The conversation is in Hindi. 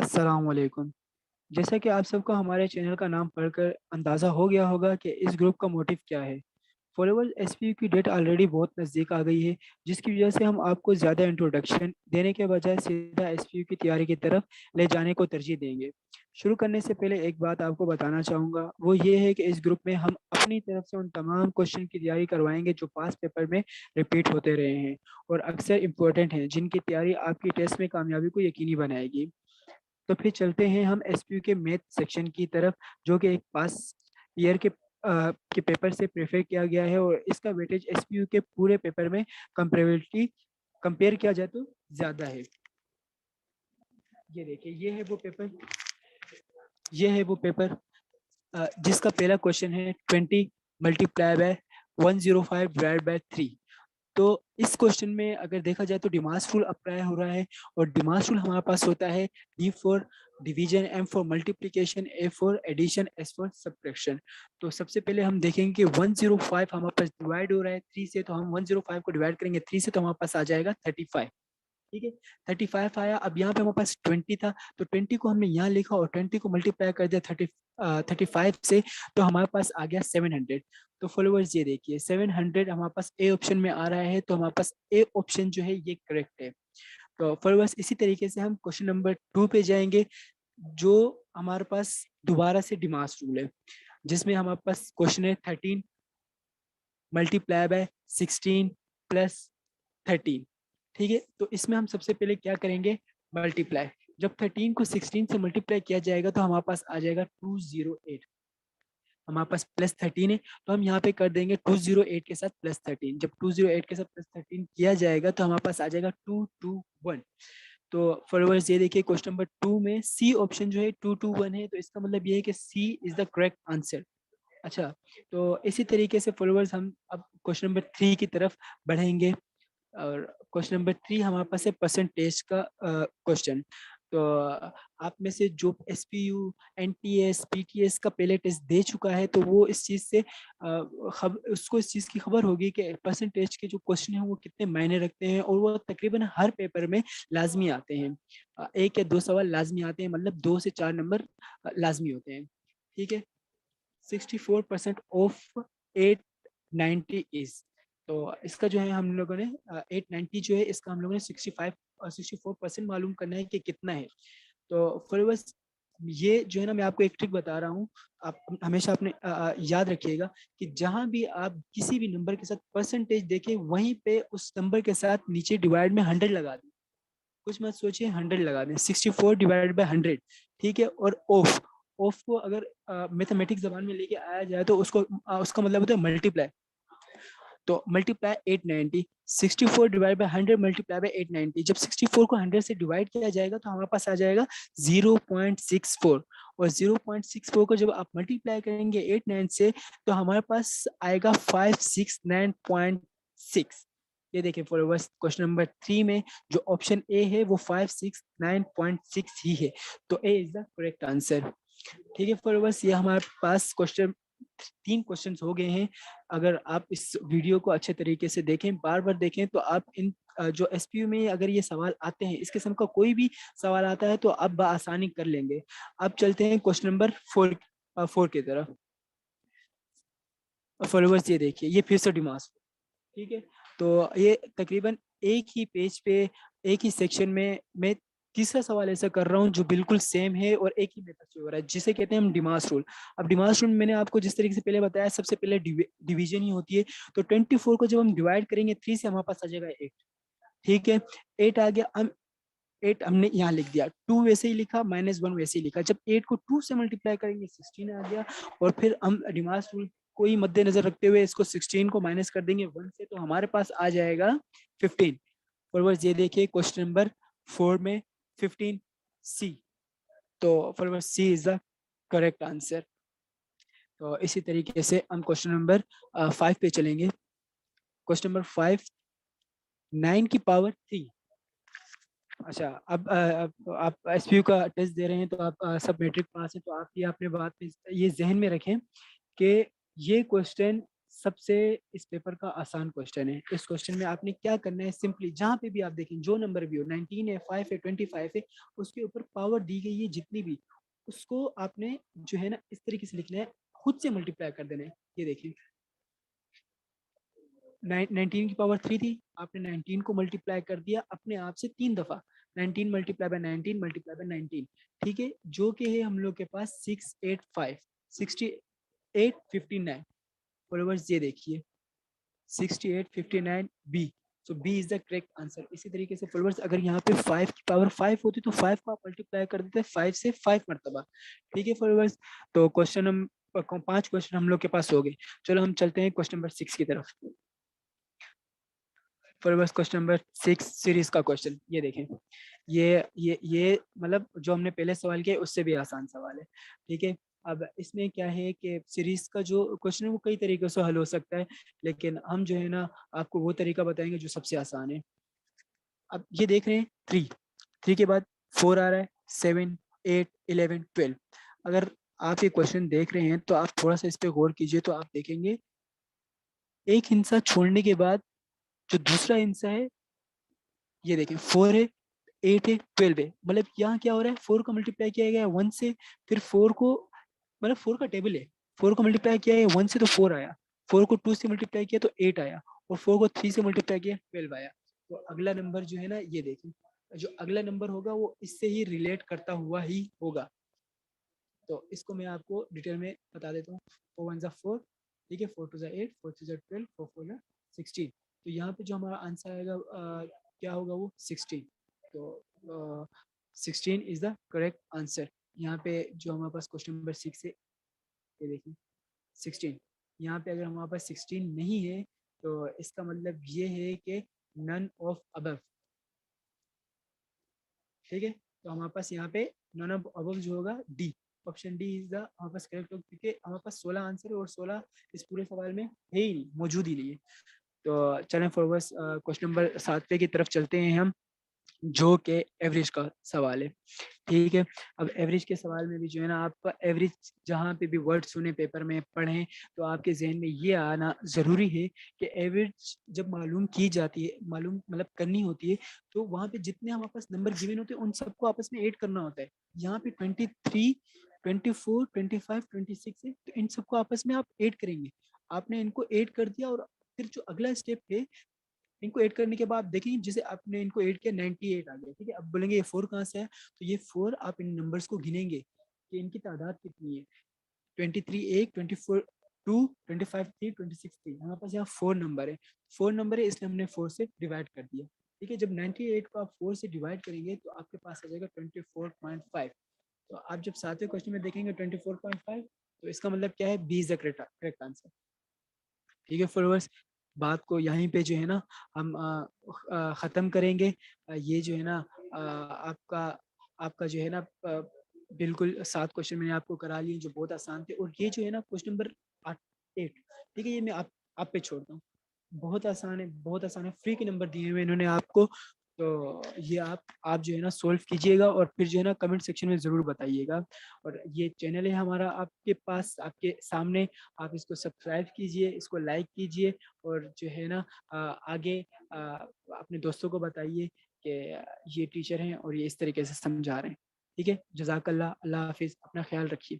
अस्सलाम वालेकुम। जैसा कि आप सबको हमारे चैनल का नाम पढ़कर अंदाज़ा हो गया होगा कि इस ग्रुप का मोटिव क्या है। फॉलोवर्स एसपीयू की डेट ऑलरेडी बहुत नज़दीक आ गई है, जिसकी वजह से हम आपको ज़्यादा इंट्रोडक्शन देने के बजाय सीधा एसपीयू की तैयारी की तरफ ले जाने को तरजीह देंगे। शुरू करने से पहले एक बात आपको बताना चाहूँगा, वो ये है कि इस ग्रुप में हम अपनी तरफ से उन तमाम क्वेश्चन की तैयारी करवाएंगे जो पास पेपर में रिपीट होते रहे हैं और अक्सर इंपॉर्टेंट हैं, जिनकी तैयारी आपकी टेस्ट में कामयाबी को यकीनी बनाएगी। तो फिर चलते हैं हम एसपीयू के मैथ सेक्शन की तरफ, जो कि एक पास ईयर के पेपर से प्रेफर किया गया है और इसका वेटेज एसपीयू के पूरे पेपर में कंपेरेबिलिटी कंपेयर किया जाए तो ज़्यादा है। ये देखिए, ये है वो पेपर जिसका पहला क्वेश्चन है 20 मल्टीप्लाई बाय 105 डिवाइड बाय 3। तो इस क्वेश्चन में अगर देखा जाए तो डिमास रूल अप्लाई हो रहा है और डिमास रूल हमारे पास होता है D for division, M for multiplication, A for addition, S for subtraction. तो सबसे पहले हम देखेंगे कि 105 हमारे पास डिवाइड हो रहा है 3 से, तो हम 105 को डिवाइड करेंगे 3 से तो हमारे पास आ जाएगा 35। ठीक है, 35 आया। अब यहाँ पे हमारे पास 20 था, तो 20 को हमने यहाँ लिखा और 20 को मल्टीप्लाई कर दिया 35 से, तो हमारे पास आ गया 700। तो फॉलोवर्स ये देखिए 700 हमारे पास ए ऑप्शन में आ रहा है, तो हमारे पास ए ऑप्शन जो है ये करेक्ट है। तो फॉलोवर्स इसी तरीके से हम क्वेश्चन नंबर 2 पे जाएंगे, जो हमारे पास दोबारा से डिमास रूल है, जिसमें हमारे पास क्वेश्चन है 13 मल्टीप्लाई बाय 16 प्लस 13। ठीक है, तो इसमें हम सबसे पहले क्या करेंगे, मल्टीप्लाई। जब 13 को 16 से मल्टीप्लाई किया जाएगा तो हमारे पास आ जाएगा 208। हमारे पास प्लस 13 है, तो हम यहाँ पे कर देंगे 208 के साथ प्लस 13। जब 208 के साथ प्लस 13 किया जाएगा तो हमारे पास आ जाएगा 221। तो फॉलोवर्स ये देखिए, क्वेश्चन नंबर 2 में सी ऑप्शन जो है 221 है, तो इसका मतलब ये है कि सी इज द करेक्ट आंसर। अच्छा, तो इसी तरीके से फॉलोवर्स हम अब क्वेश्चन नंबर 3 की तरफ बढ़ेंगे और क्वेश्चन नंबर 3 हमारे पास है परसेंटेज का क्वेश्चन। तो आप में से जो एसपीयू, एनटीएस, पीटीएस का पहले टेस्ट दे चुका है, तो वो इस चीज़ से उसको इस चीज़ की खबर होगी कि परसेंटेज के जो क्वेश्चन हैं वो कितने मायने रखते हैं और वो तकरीबन हर पेपर में लाजमी आते हैं। एक या दो सवाल लाजमी आते हैं, मतलब 2 से 4 नंबर लाजमी होते हैं। ठीक है, 64% ऑफ 890 इज, तो इसका जो है हम लोगों ने 890 जो है इसका हम लोगों ने 65 और 64% मालूम करना है कि कितना है। तो फिर बस ये जो है ना, मैं आपको एक ट्रिक बता रहा हूँ। आप हमेशा अपने याद रखिएगा कि जहां भी आप किसी भी नंबर के साथ परसेंटेज देखें, वहीं पे उस नंबर के साथ नीचे डिवाइड में 100 लगा दें। कुछ मत सोचिए, 100 लगा दें, 64 डिवाइड बाई 100। ठीक है, और ऑफ, ऑफ को अगर मैथमेटिक्स जबान में लेके आया जाए तो उसका मतलब होता है मल्टीप्लाई। तो multiply 890, 64 divide by 100 multiply by 890। जब 64 को 100 से डिवाइड किया जाएगा तो हमारे पास आ जाएगा 0.64, और 0.64 को जब आप मल्टीप्लाई करेंगे 89 से तो हमारे पास आएगा 569.6। ये देखिए फॉलोवर्स, क्वेश्चन नंबर 3 में जो ऑप्शन ए है वो 569.6 ही है, तो ए इज द करेक्ट आंसर। ठीक है फॉलोवर्स, ये हमारे पास क्वेश्चन 3 क्वेश्चंस हो गए हैं। अगर आप इस वीडियो को अच्छे तरीके से देखें, बार बार देखें, तो आप इन जो एसपीयू में अगर ये सवाल आते हैं, इस किस्म का कोई भी सवाल आता है तो आप बआसानी कर लेंगे। अब चलते हैं क्वेश्चन नंबर 4 की तरफ। फॉलोवर्स ये देखिए, ये फिर से डिमांड्स। ठीक है, तो ये तकरीबन एक ही पेज पे, एक ही सेक्शन में मैं तीसरा सवाल ऐसा कर रहा हूँ जो बिल्कुल सेम है और एक ही मेथड से हो रहा है, जिसे कहते हैं हम डिमांस रूल। अब डिमांस रूल मैंने आपको जिस तरीके से पहले बताया, सबसे पहले डिवीजन ही होती है। तो 24 को जब हम डिवाइड करेंगे 3 से, हमारे पास आ जाएगा 8। ठीक है, 8 आ गया। हम 8 हमने यहाँ लिख दिया, 2 वैसे ही लिखा, -1 वैसे ही लिखा। जब 8 को 2 से मल्टीप्लाई करेंगे 16 आ गया, और फिर हम डिमांस रूल को ही मद्देनजर रखते हुए इसको 16 को माइनस कर देंगे 1 से, तो हमारे पास आ जाएगा 15। और बस ये देखिए क्वेश्चन नंबर 4 में 15 सी, तो for C is the correct answer. तो इसी तरीके से हम क्वेश्चन नंबर 5 पे चलेंगे। क्वेश्चन नंबर 5, 9 की पावर 3। अच्छा, अब आप एसपीयू का टेस्ट दे रहे हैं, तो आप सब मैट्रिक पास है, तो आप ये अपने बात में ये जहन में रखें कि ये क्वेश्चन सबसे इस पेपर का आसान क्वेश्चन है। इस क्वेश्चन में आपने क्या करना है, सिंपली जहां पे भी आप देखें जो नंबर भी हो, 19 है, 5 है, 25 है, उसके ऊपर पावर दी गई है जितनी भी, उसको आपने जो है ना इस तरीके से लिखना है, खुद से मल्टीप्लाई कर देना है। ये देखिए 19 की पावर 3 थी, आपने 19 को मल्टीप्लाई कर दिया अपने आप से 3 दफा, 19 मल्टीप्लाई बाय 19 मल्टीप्लाई बाय 19, ठीक है, जो कि है हम लोग के पास 685 6859 फॉलोवर्स। ये देखिए 6859 B, so B is the correct answer. इसी तरीके से फॉलोवर्स अगर यहाँ पे 5 की पावर 5 होती तो 5 को आप मल्टीप्लाई कर देते 5 से 5 मरतबा, ठीक है फॉलोवर्स। तो क्वेश्चन हम 5 क्वेश्चन हम लोग के पास हो गए। चलो हम चलते हैं क्वेश्चन नंबर 6 की तरफ। फिर बस क्वेश्चन नंबर 6 सीरीज का क्वेश्चन, ये देखें, ये मतलब जो हमने पहले सवाल किया उससे भी आसान सवाल है, ठीक है। अब इसमें क्या है कि सीरीज का जो क्वेश्चन है वो कई तरीके से हल हो सकता है, लेकिन हम जो है ना आपको वो तरीका बताएंगे जो सबसे आसान है। अब ये देख रहे हैं 3, 3 के बाद 4 आ रहा है, 7, 8, 11, 12। अगर आप ये क्वेश्चन देख रहे हैं तो आप थोड़ा सा इस पे गौर कीजिए, तो आप देखेंगे एक हिस्सा छोड़ने के बाद जो दूसरा हिस्सा है, ये देखें 4 है, 8 है, 12 है, मतलब यहाँ क्या हो रहा है, 4 को मल्टीप्लाई किया गया है 1 से, फिर 4 को, मतलब 4 का टेबल है, 4 को मल्टीप्लाई किया है 1 से तो 4 आया, 4 को 2 से मल्टीप्लाई किया तो 8 आया, और 4 को 3 से मल्टीप्लाई किया 12 आया। तो अगला नंबर जो है ना, ये देखें, जो अगला नंबर होगा वो इससे ही रिलेट करता हुआ ही होगा। तो इसको मैं आपको डिटेल में बता देता हूँ। 4 वन ज़ा 4, ठीक है, 4 टू ज़ा 8, 4 थ्री ज़ा 12, 4 फोर ज़ा 16। तो यहाँ पे जो हमारा आंसर आएगा क्या होगा, वो 16। तो 16 इज द करेक्ट आंसर। यहाँ पे जो हमारे पास क्वेश्चन नंबर 6 है, ये देखिए 16, यहाँ पे अगर हमारे पास 16 नहीं है तो इसका मतलब ये है कि नन ऑफ अबव, ठीक है। तो हमारे पास यहाँ पे नन ऑफ अबव जो होगा D, option D is the हमारे पास करेक्ट होगा, क्योंकि हमारे पास 16 आंसर है और 16 इस पूरे सवाल में है ही नहीं, मौजूद ही नहीं है। तो चलें फॉरवर्ड क्वेश्चन नंबर 7 की तरफ चलते हैं हम, जो कि एवरेज का सवाल है, ठीक है। अब एवरेज के सवाल में भी जो है ना, आपका एवरेज जहाँ पे भी वर्ड सुने पेपर में पढ़ें तो आपके जहन में ये आना ज़रूरी है कि एवरेज जब मालूम की जाती है, मालूम मतलब करनी होती है, तो वहाँ पे जितने हमारे पास नंबर गिवन होते हैं उन सबको आपस में ऐड करना होता है। यहाँ पे 23, 24, 25, 26 है, तो इन सबको आपस में आप ऐड करेंगे। आपने इनको ऐड कर दिया और फिर जो अगला स्टेप है, इनको ऐड करने के बाद आप देखेंगे जैसे आपने इनको ऐड किया 98 आ गया, ठीक है। अब बोलेंगे ये 4 कहाँ से है, तो ये 4 आप इन नंबर्स को गिनेंगे कि इनकी तादाद कितनी है। 23 एक, 24 टू, 25 थ्री, 26 थ्री, हमारे पास यहाँ 4 नंबर है, 4 नंबर है इसलिए हमने 4 से डिवाइड कर दिया, ठीक है। जब 98 को आप 4 से डिवाइड करेंगे तो आपके पास आ जाएगा 24.5। तो आप जब 7वें क्वेश्चन में देखेंगे 24.5, तो इसका मतलब क्या है, B is the correct answer, ठीक है फॉलोअर्स। बात को यहीं पे जो है ना हम ख़त्म करेंगे। ये जो है ना आपका आपका जो है ना बिल्कुल 7 क्वेश्चन मैंने आपको करा लिए जो बहुत आसान थे, और ये जो है ना क्वेश्चन नंबर 8, ठीक है, ये मैं आप पे छोड़ता हूँ। बहुत आसान है, बहुत आसान है, फ्री के नंबर दिए हुए इन्होंने आपको। तो ये आप जो है ना सोल्व कीजिएगा और फिर जो है ना कमेंट सेक्शन में ज़रूर बताइएगा। और ये चैनल है हमारा आपके पास, आपके सामने, आप इसको सब्सक्राइब कीजिए, इसको लाइक कीजिए, और जो है ना आगे अपने दोस्तों को बताइए कि ये टीचर हैं और ये इस तरीके से समझा रहे हैं, ठीक है। जज़ाकल्लाह, अल्लाह हाफिज़, अपना ख्याल रखिए।